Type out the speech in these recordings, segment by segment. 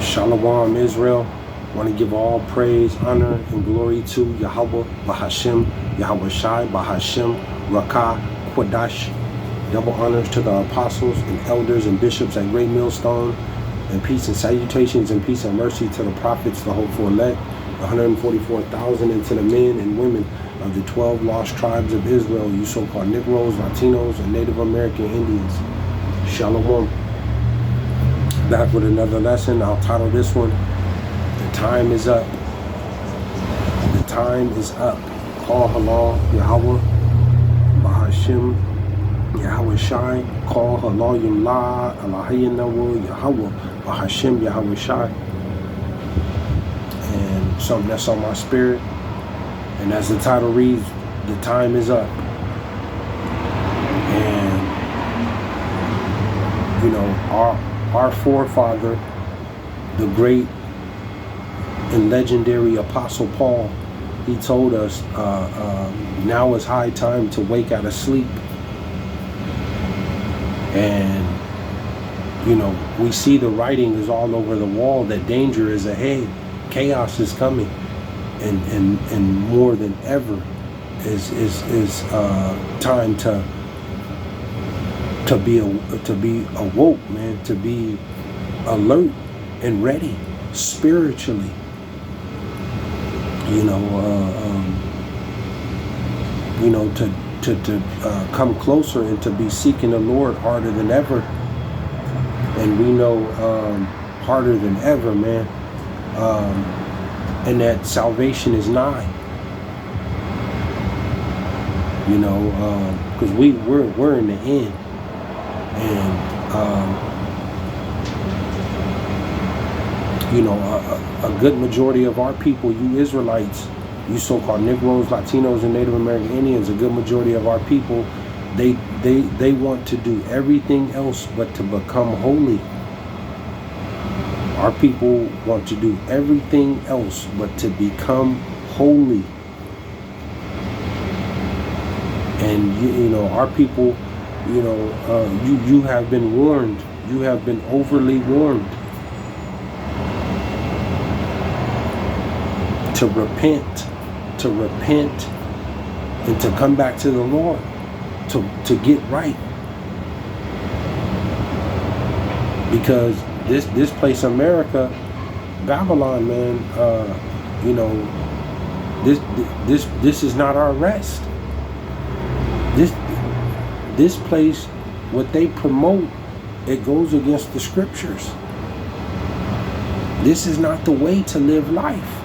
Shalom, Israel. I want to give all praise, honor, and glory to Yahawah, BAHASHAM, YAHAWAHSHI, BAHASHAM, Rakah, Quadash. Double honors to the apostles and elders and bishops at Great Millstone, and peace and salutations and peace and mercy to the prophets, the hopeful elect, the 144,000, and to the men and women of the 12 lost tribes of Israel, you so-called Negroes, Latinos, and Native American Indians. Shalom. Back with another lesson. I'll title this one, The Time is Up. The time is up. Call halal Yahawah, BAHASHAM, YAHAWAHSHI. Call halal Yimla, Alahayanawa, Yahawah, BAHASHAM, YAHAWAHSHI. And something that's on my spirit. And as the title reads, the time is up. And, you know, our forefather, the great and legendary Apostle Paul, he told us now is high time to wake out of sleep. And, you know, we see the writing is all over the wall that danger is ahead. Chaos is coming. And more than ever is time to be awoke, man, to be alert and ready spiritually. You know, to come closer and to be seeking the Lord harder than ever. And we know harder than ever, man. And that salvation is nigh. You know, because we're in the end. And you know, a good majority of our people, you Israelites, you so-called Negroes, Latinos, and Native American Indians, a good majority of our people, they want to do everything else but to become holy. Our people want to do everything else but to become holy. And you know, our people, you know, you have been warned. You have been overly warned to repent, and to come back to the Lord, to get right. Because this place, America, Babylon, man, you know, this is not our rest. This place, what they promote, it goes against the scriptures. This is not the way to live life.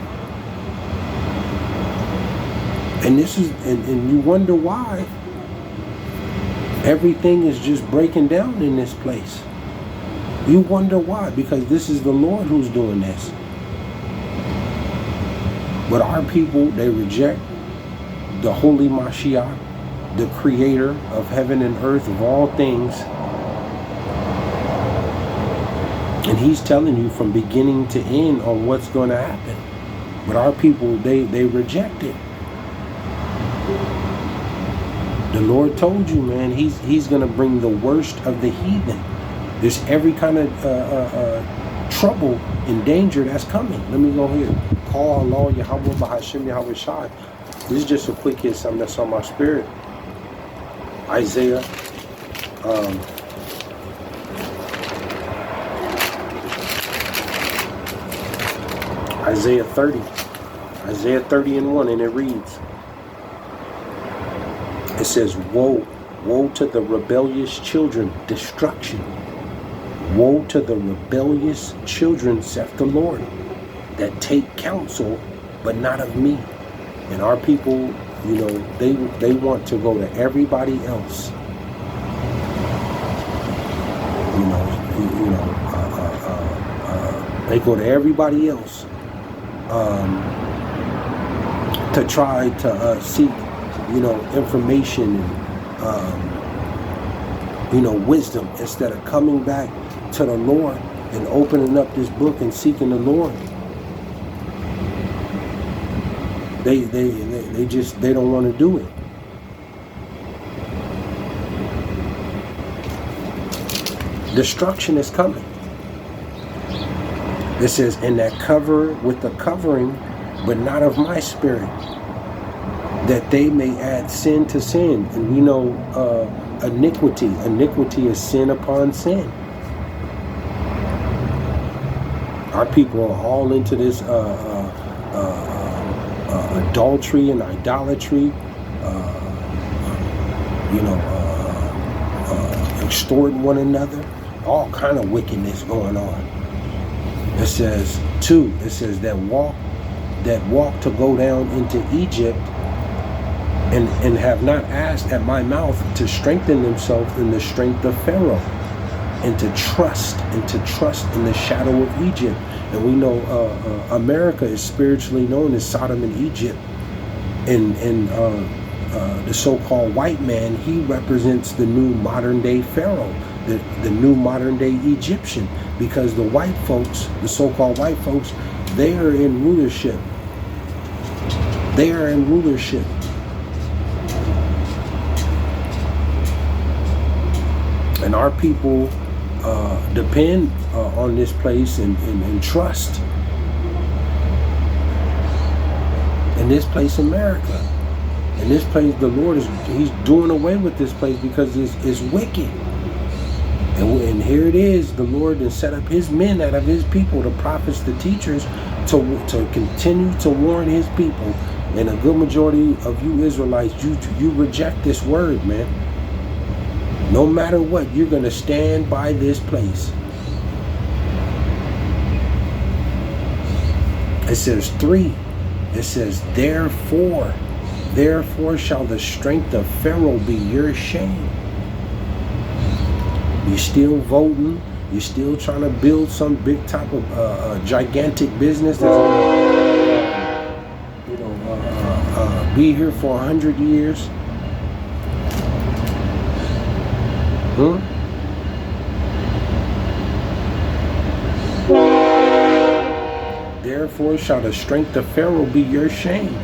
And this is, and you wonder why everything is just breaking down in this place. You wonder why, because this is the Lord who's doing this. But our people, they reject the Holy Mashiach, the creator of heaven and earth, of all things. And he's telling you from beginning to end on what's going to happen. But our people, they reject it. The Lord told you, man, he's going to bring the worst of the heathen. There's every kind of trouble and danger that's coming. Let me go here. Call Allah, Yahawah, BAHASHAM, YAHAWAHSHI. This is just a quick hit, something that's on my spirit. Isaiah 30:1, and it reads, it says, woe to the rebellious children, destruction. Woe to the rebellious children, saith the Lord, that take counsel, but not of me. And our people, you know, they want to go to everybody else. They go to everybody else to try to seek, you know, information and you know, wisdom, instead of coming back to the Lord and opening up this book and seeking the Lord. They don't want to do it. Destruction is coming. It says, and that cover with the covering, but not of my spirit, that they may add sin to sin. And we know iniquity. Iniquity is sin upon sin. Our people are all into this adultery and idolatry, extorting one another, all kind of wickedness going on. It says that walk to go down into Egypt and have not asked at my mouth to strengthen themselves in the strength of Pharaoh, and to trust in the shadow of Egypt. And we know America is spiritually known as Sodom and Egypt, and the so-called white man, he represents the new modern day Pharaoh, the new modern day Egyptian, because the white folks, the so-called white folks, they are in rulership. They are in rulership. And our people depend on this place and trust in this place, America. In this place, the Lord he's doing away with this place because it's wicked. And here it is, the Lord has set up his men out of his people, the prophets, the teachers, to continue to warn his people. And a good majority of you Israelites, you reject this word, man. No matter what, you're going to stand by this place. It says 3. It says, therefore shall the strength of Pharaoh be your shame. You're still voting. You're still trying to build some big type of gigantic business that's going to be here for 100 years. Therefore shall the strength of Pharaoh be your shame,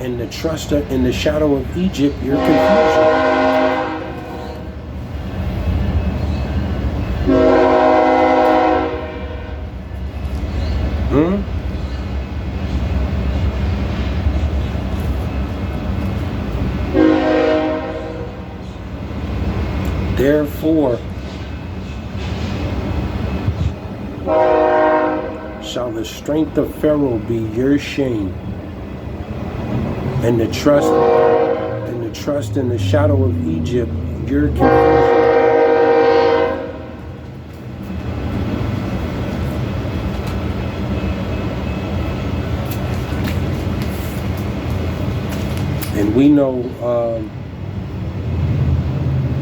and the trust in the shadow of Egypt your confusion. Therefore shall the strength of Pharaoh be your shame, and the trust in the shadow of Egypt your confusion. And we know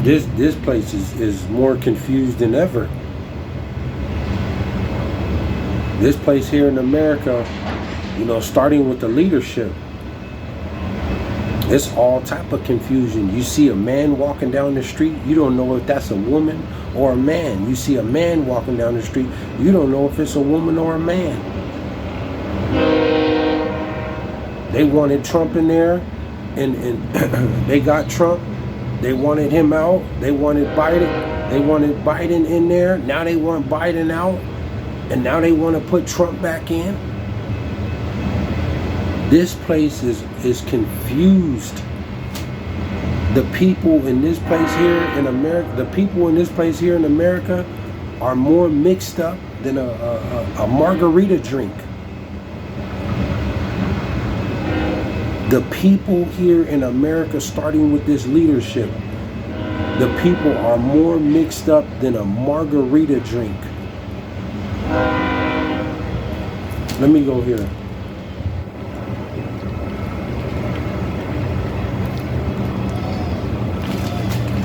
this place is more confused than ever. This place here in America, starting with the leadership, it's all type of confusion. You see a man walking down the street, you don't know if that's a woman or a man. You see a man walking down the street, you don't know if it's a woman or a man. They wanted Trump in there, and they got Trump. They wanted him out. They wanted Biden. They wanted Biden in there. Now they want Biden out. And now they want to put Trump back in. This place is confused. The people in this place here in America, are more mixed up than a margarita drink. The people here in America, starting with this leadership, the people are more mixed up than a margarita drink. Let me go here.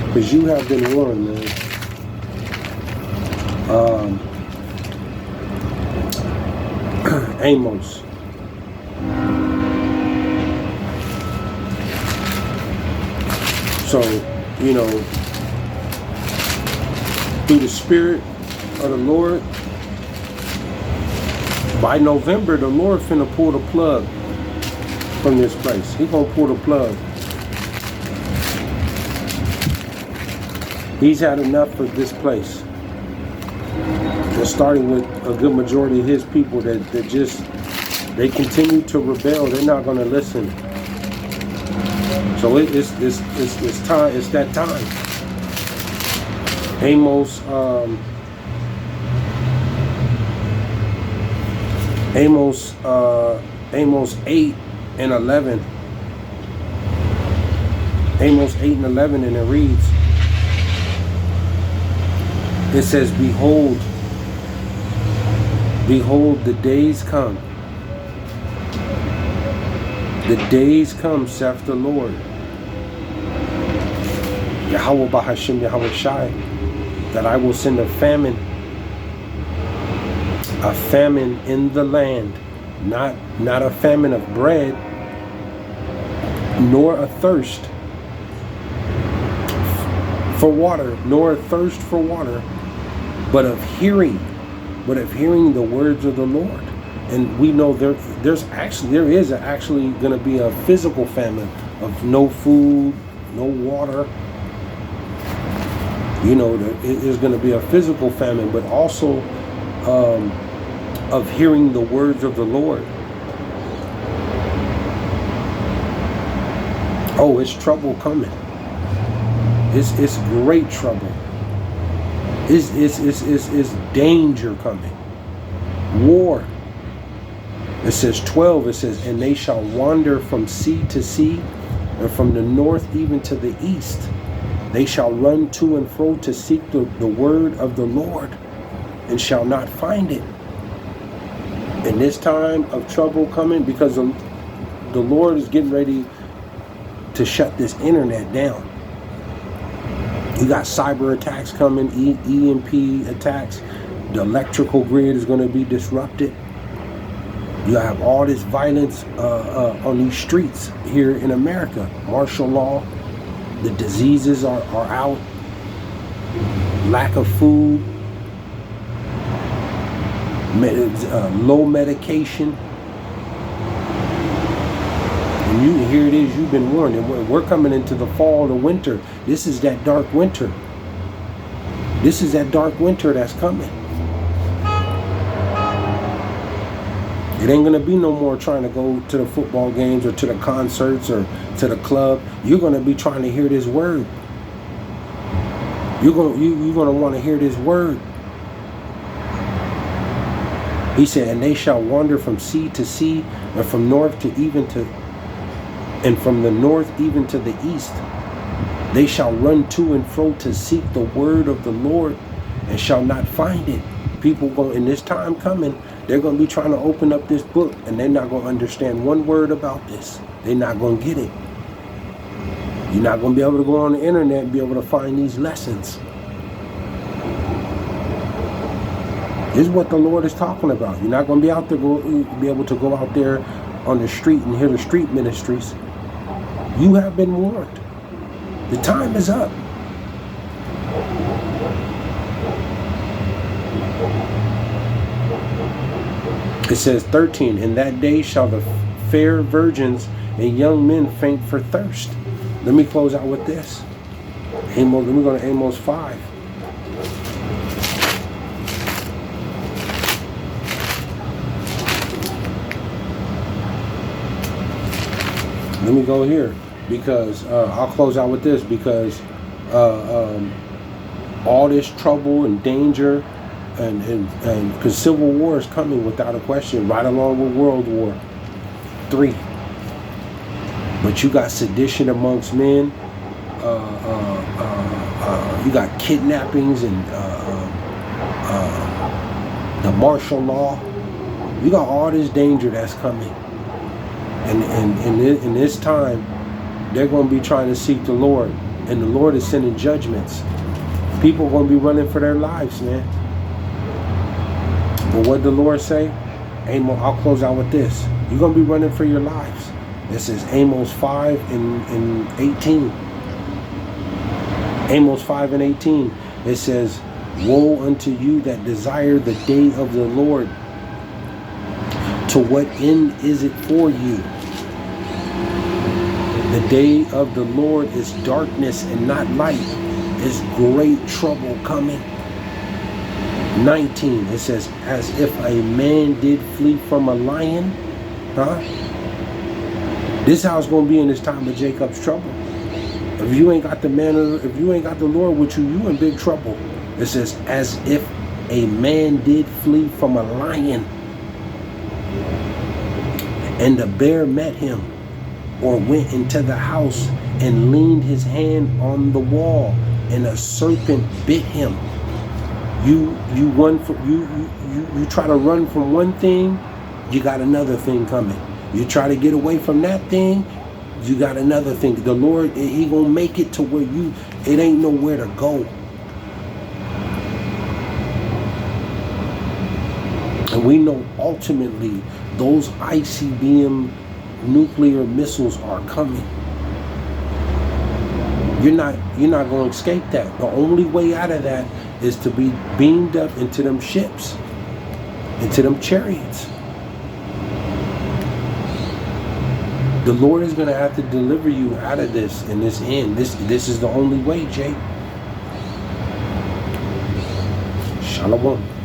Because you have been warned, man. Amos. So, through the Spirit of the Lord, by November, the Lord finna pull the plug from this place. He gonna pull the plug. He's had enough of this place. And starting with a good majority of his people that just, they continue to rebel. They're not going to listen. So it's time. It's that time. Amos 8 and 11. Amos 8 and 11, and it reads. It says, "Behold, the days come. The days come, saith the Lord. Yahawah BAHASHAM YAHAWAHSHI, that I will send a famine in the land, not a famine of bread, nor a thirst for water, but of hearing the words of the Lord." And we know there is actually going to be a physical famine of no food, no water. You know, there is going to be a physical famine, but also of hearing the words of the Lord. Oh, it's trouble coming. It's great trouble. It's danger coming. War. It says 12, it says, "And they shall wander from sea to sea, and from the north even to the east. They shall run to and fro to seek the word of the Lord, and shall not find it." In this time of trouble coming, because the Lord is getting ready to shut this internet down. You got cyber attacks coming, EMP attacks. The electrical grid is going to be disrupted. You have all this violence on these streets here in America. Martial law. The diseases are out. Lack of food. Low medication. And here it is, you've been warned. And we're coming into the fall, the winter. This is that dark winter. This is that dark winter that's coming. It ain't going to be no more trying to go to the football games or to the concerts or to the club. You're going to be trying to hear this word. You're going to want to hear this word. He said, "And they shall wander from sea to sea, and from the north even to the east. They shall run to and fro to seek the word of the Lord, and shall not find it." People go in this time coming, they're going to be trying to open up this book, and they're not going to understand one word about this. They're not going to get it. You're not going to be able to go on the internet and be able to find these lessons. This is what the Lord is talking about. You're not going to be able to go out there on the street and hear the street ministries. You have been warned. The time is up. It says 13, "In that day shall the fair virgins and young men faint for thirst." Let me close out with this. Let me go to Amos 5. Let me go here, because I'll close out with this, because all this trouble and danger and because civil war is coming without a question, right along with World War III. But you got sedition amongst men. You got kidnappings and the martial law. You got all this danger that's coming. And in this time, they're going to be trying to seek the Lord, and the Lord is sending judgments. People are going to be running for their lives, man. But what did the Lord say? Amos, I'll close out with this. You're going to be running for your lives. This is Amos 5 and 18. Amos 5 and 18. It says, "Woe unto you that desire the day of the Lord. To what end is it for you? The day of the Lord is darkness and not light. Is great trouble coming." 19, it says, as if a man did flee from a lion. This is how it's going to be in this time of Jacob's trouble. If you ain't got the if you ain't got the Lord with you, you in big trouble. It says, as if a man did flee from a lion, and the bear met him, or went into the house and leaned his hand on the wall, and a serpent bit him. You try to run from one thing, you got another thing coming. You try to get away from that thing, you got another thing. The Lord, he gonna make it to where it ain't nowhere to go. And we know ultimately those ICBM nuclear missiles are coming. You're not going to escape that. The only way out of that is to be beamed up into them ships, into them chariots. The Lord is going to have to deliver you out of this in this end. This is the only way, Jake. Shalom.